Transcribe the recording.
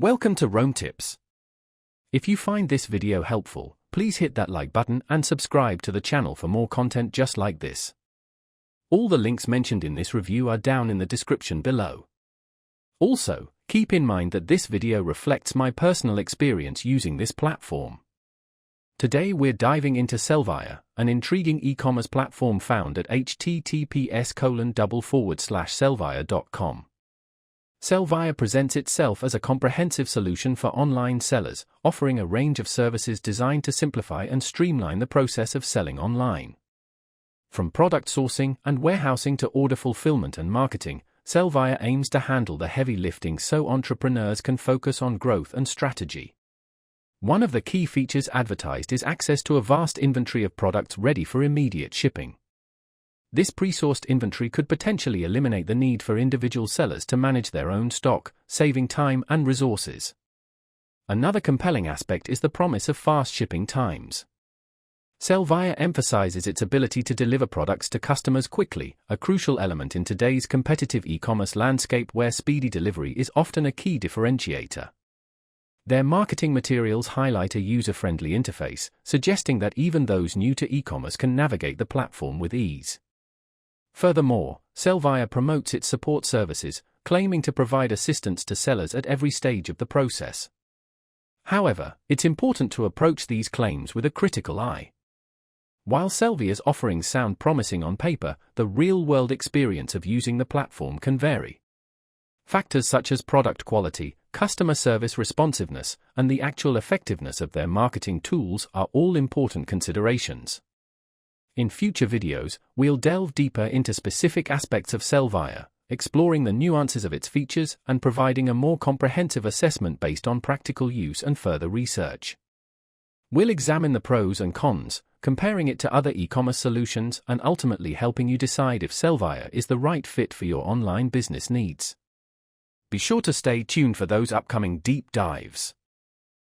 Welcome to Rome Tips. If you find this video helpful, please hit that like button and subscribe to the channel for more content just like this. All the links mentioned in this review are down in the description below. Also, keep in mind that this video reflects my personal experience using this platform. Today we're diving into Sellvia, an intriguing e-commerce platform found at https://sellvia.com. Sellvia presents itself as a comprehensive solution for online sellers, offering a range of services designed to simplify and streamline the process of selling online. From product sourcing and warehousing to order fulfillment and marketing, Sellvia aims to handle the heavy lifting so entrepreneurs can focus on growth and strategy. One of the key features advertised is access to a vast inventory of products ready for immediate shipping. This pre-sourced inventory could potentially eliminate the need for individual sellers to manage their own stock, saving time and resources. Another compelling aspect is the promise of fast shipping times. Sellvia emphasizes its ability to deliver products to customers quickly, a crucial element in today's competitive e-commerce landscape where speedy delivery is often a key differentiator. Their marketing materials highlight a user-friendly interface, suggesting that even those new to e-commerce can navigate the platform with ease. Furthermore, Sellvia promotes its support services, claiming to provide assistance to sellers at every stage of the process. However, it's important to approach these claims with a critical eye. While Sellvia's offerings sound promising on paper, the real-world experience of using the platform can vary. Factors such as product quality, customer service responsiveness, and the actual effectiveness of their marketing tools are all important considerations. In future videos, we'll delve deeper into specific aspects of Sellvia, exploring the nuances of its features and providing a more comprehensive assessment based on practical use and further research. We'll examine the pros and cons, comparing it to other e-commerce solutions and ultimately helping you decide if Sellvia is the right fit for your online business needs. Be sure to stay tuned for those upcoming deep dives.